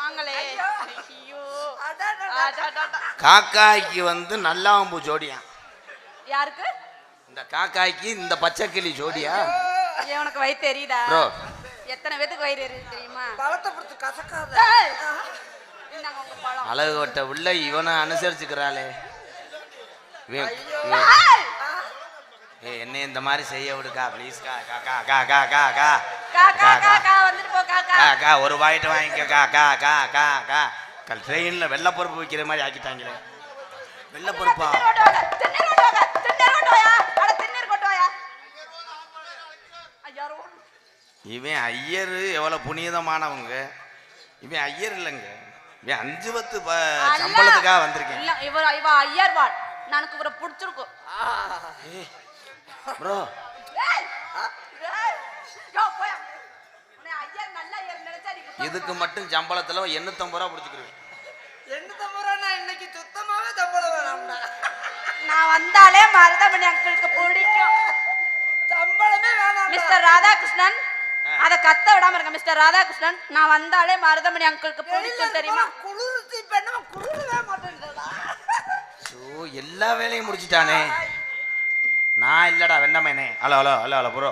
வாங்களே. ஐயோ காக்காய்க்கு வந்து நல்லாம்பு ஜோடியா? யாருக்கு? இந்த காக்காய்க்கு இந்த பச்சைக்கிளி ஜோடியா? உனக்கு வயிறு தெரியுதா? ப்ரோ எத்தனை பேத்துக்கு வயிறு எரியுது தெரியுமா? பழத்தை பிடிச்சி கசக்காத. அழகு வட்ட உள்ள இவனை அனுசரிச்சுக்கிறாளே. என்ன இந்த மாதிரி செய்ய விடுக்கா ப்ளீஸ். கா ஒரு வாயிட்டு வாங்கிக்க. ட்ரெயின்ல வெள்ளப்பருப்பு வைக்கிற மாதிரி ஆக்கிட்டாங்களே. வெள்ளப்பருப்பா? இவன் ஐயர் எவ்வளவு புனிதமானவங்க. இவன் ஐயர் இல்லைங்க, இவன் 5 10 சம்பளத்துக்காக வந்திருக்கேன். இவ ஐயர் வாழ் எனக்கு இவரை பிடிச்சிருக்கும் ப்ரோ. இதுக்கு மட்டும் சம்பளத்துல 850 ரூபா பிடிச்சிக்கிறேன். 850 ரூபா இன்னைக்கு சுத்தமாவே சம்பளம் வேணாம்டா. நான் வந்தாலே மருதமணி அங்கிளுக்கு பிடிக்கும். சம்பளமே வேணாம். மிஸ்டர் ராதாகிருஷ்ணன் அத கத்த விடாம இருங்க. மிஸ்டர் ராதாகிருஷ்ணன் நான் வந்தாலே மருதமணி அங்கிளுக்கு பிடிக்கும் தெரியுமா? குளிர்ச்சி பெண்ண குளிரவே மாட்டேங்குதுடா. எல்லா வேலையும் முடிச்சிட்டானே. நான் இல்லடா வெண்ணமேனே. Hello bro.